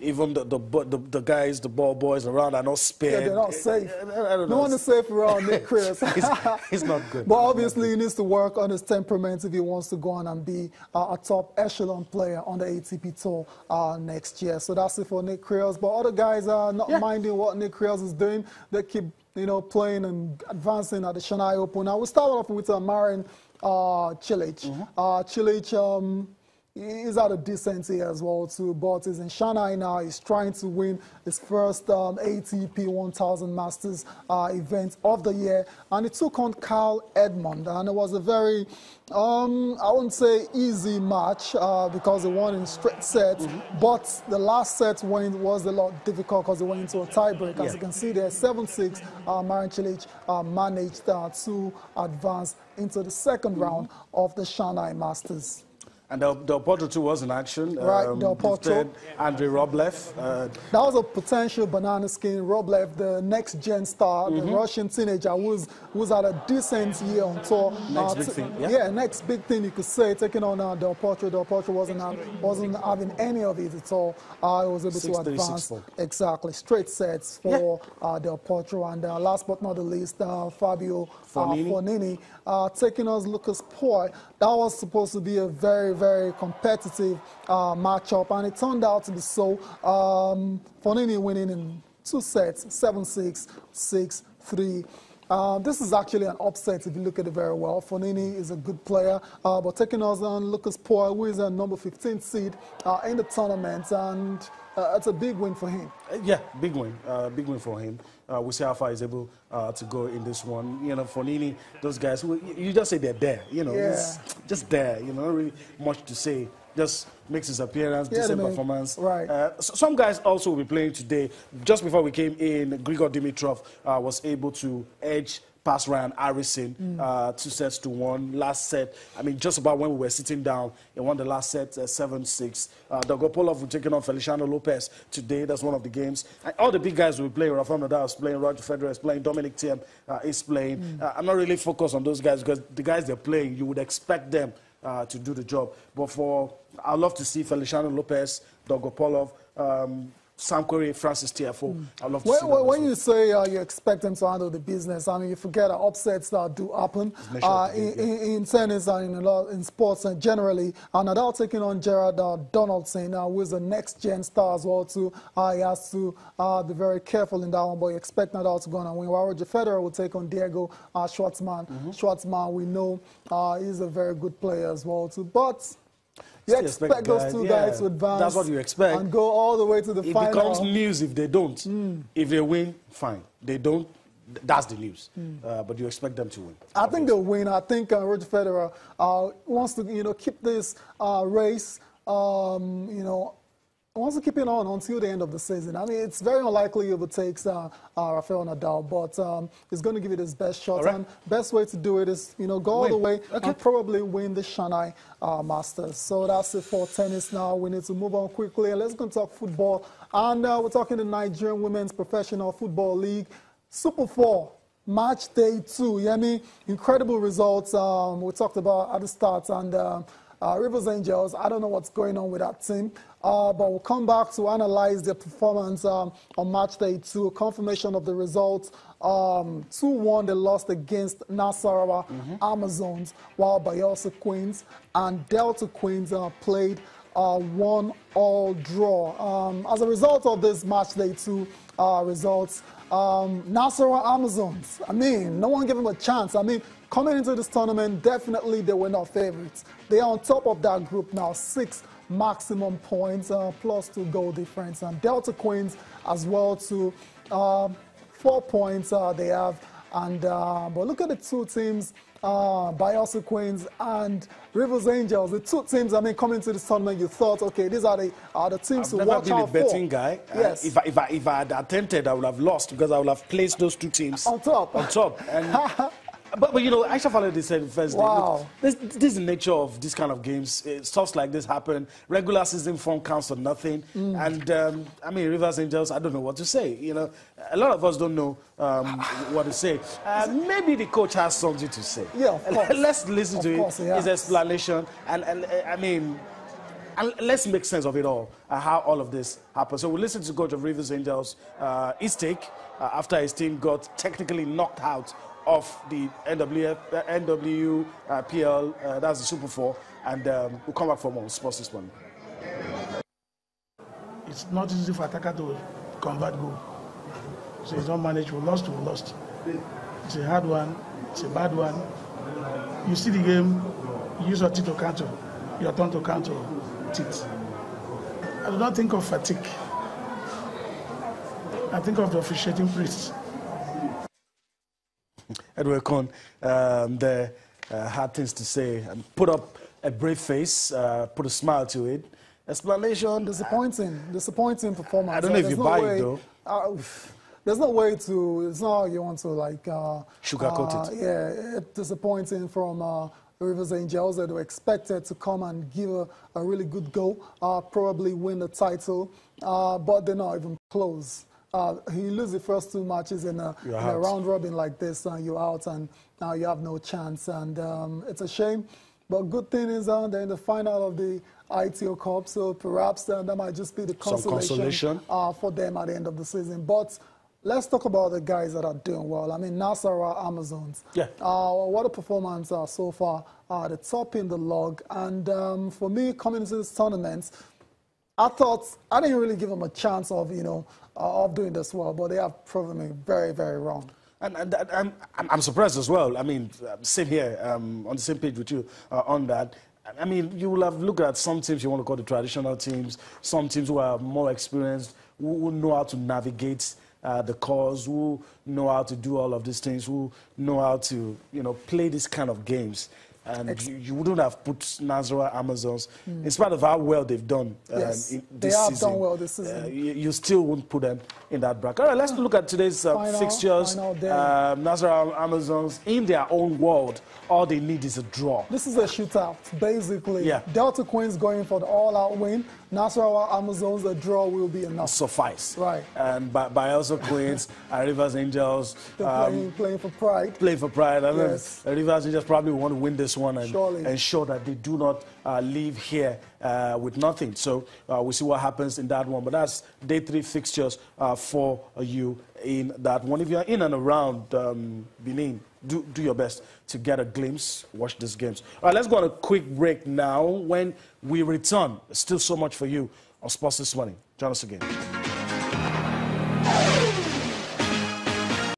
even the guys, the ball boys around are not spared. Yeah, they're not safe. I don't no know. one is safe around Nick Creos. He's not good. But obviously, he needs to work on his temperament if he wants to go on and be a top echelon player on the ATP Tour next year. So that's it for Nick Creos. But other guys are not minding what Nick Creos is doing. They keep, playing and advancing at the Shanghai Open. Now, we'll start off with Marin Cilic. Cilic, he's at a decent here as well too, but he's in Shanghai now. He's trying to win his first ATP 1000 Masters event of the year, and he took on Kyle Edmund, and it was a very, I wouldn't say easy match because he won in straight sets, but the last set was a lot difficult because he went into a tiebreak. As you can see there, 7-6, Marin Cilic managed to advance into the second round of the Shanghai Masters. And Del Potro too was in action. Right, Del Potro. Andrei Rublev. That was a potential banana skin. Rublev, the next-gen star, the Russian teenager who's had a decent year on tour. Next big thing, next big thing you could say, taking on Del Potro. Del Potro wasn't having any of it at all. He was able to advance. Exactly, straight sets for Del Potro. And last but not the least, Fabio Fognini taking on Lucas Pouille. That was supposed to be a very, very competitive matchup, and it turned out to be so. Fognini winning in 2 sets, 7-6, 6-3. This is actually an upset if you look at it very well. Fognini is a good player, but taking us on Lucas Pouille, who is a number 15 seed in the tournament, and it's a big win for him. Big win for him. We'll see how far he's able to go in this one. Fognini, those guys, you just say they're there. Just there. Not really much to say. Just makes his appearance, decent performance. Right. Some guys also will be playing today. Just before we came in, Grigor Dimitrov was able to edge past Ryan Harrison, 2-1. Last set, just about when we were sitting down, he won the last set 7-6. Dolgopolov will take on Feliciano Lopez today. That's one of the games. And all the big guys will be playing. Rafael Nadal is playing, Roger Federer is playing, Dominic Thiem is playing. I'm not really focused on those guys because the guys they're playing, you would expect them to do the job. But I'd love to see Feliciano Lopez, Dolgopolov, Sam Querrey, Francis Tiafoe. I love to see them. When you say you expect them to handle the business, you forget that upsets that do happen in tennis and in sports and generally. And Nadal taking on Gerard Donaldson, who is the next-gen star as well too. He has to be very careful in that one, but you expect Nadal to go on and win. While Roger Federer will take on Diego Schwartzman. Schwartzman, we know he's a very good player as well too, but you expect those two guys to advance. That's what you expect. And go all the way to the final. It becomes news if they don't. If they win, fine. They don't, that's the news. But you expect them to win. I think they'll win. I think Roger Federer wants to, keep this race, wants to keep it on until the end of the season. It's very unlikely he overtakes Rafael Nadal, but he's going to give it his best shot. Right. And best way to do it is, go all the way and probably win the Shanghai Masters. So that's it for tennis now. We need to move on quickly. Let's go and talk football. And we're talking the Nigerian Women's Professional Football League. Super 4. Match day 2. Incredible results. We talked about at the start. And Rivers Angels, I don't know what's going on with that team. But we'll come back to analyze their performance on match day 2. A confirmation of the results. 2-1 they lost against Nasarawa Amazons, while Bayelsa Queens and Delta Queens played 1-1 draw. As a result of this match day 2 results, Nasarawa Amazons, no one gave them a chance. Coming into this tournament, definitely they were not favorites. They are on top of that group now, 6 maximum points, +2 goal difference. And Delta Queens as well to 4 points they have. And but look at the two teams, Bayelsa Queens and Rivers Angels. The two teams, coming into this tournament, you thought, okay, these are the teams to watch out for. I've never been a betting guy. Yes. If I had attempted, I would have lost because I would have placed those two teams on top. And But Aisha Falade said first day, look, this is the nature of this kind of games. Stuff like this happen. Regular season form counts for nothing. And, Rivers Angels, I don't know what to say. A lot of us don't know what to say. Maybe the coach has something to say. Yeah, of course. Let's listen to his explanation. And And let's make sense of it all, how all of this happened. So we listened to coach of Rivers Angels, his take after his team got technically knocked out of the NWPL, that's the Super 4, and we'll come back for more sports this morning. It's not easy for attacker to convert goal. So it's not manageable. Lost. It's a hard one. It's a bad one. You see the game, you use your teeth to counter. Your turn to counter teeth. I do not think of fatigue. I think of the officiating priests. Edward Kohn, there had things to say and put up a brave face, put a smile to it. Explanation. Disappointing performance. I don't know if you buy it though. There's no way to, it's not how you want to like... sugarcoat it. Yeah, it's disappointing from Rivers Angels that were expected to come and give a really good go, probably win the title, but they're not even close. You lose the first 2 matches in a round robin like this, and you're out, and now you have no chance, and it's a shame. But good thing is they're in the final of the ITO Cup, so perhaps that might just be the consolation for them at the end of the season. But let's talk about the guys that are doing well. I mean, Nasarawa Amazons. Yeah. What a performance so far. The top in the log. And for me, coming into this tournament, I thought I didn't really give them a chance of, of doing this well, but they have proven me very, very wrong. And I'm surprised as well. I mean, same here, on the same page with you on that. I mean, you will have looked at some teams you want to call the traditional teams, some teams who are more experienced, who know how to navigate the cause, who know how to do all of these things, who know how to, play these kind of games. And you wouldn't have put Nasarawa Amazons, in spite of how well they've done yes, this they have done well this season. You still wouldn't put them in that bracket. All right, let's look at today's fixtures. Nasarawa Amazons, in their own world, all they need is a draw. This is a shootout, basically. Yeah. Delta Queens going for the all-out win. Nasarawa Amazons, the draw will be enough. Suffice. Right. And by also Queens, Rivers Angels. Playing for pride. Playing for pride. I mean, yes. Rivers Angels probably want to win this one and ensure that they do not leave here with nothing. So we'll see what happens in that one. But that's day 3 fixtures for you in that one. If you're in and around Benin, do your best to get a glimpse, watch these games. All right, let's go on a quick break now. When we return, still so much for you on Sports This Morning. Join us again.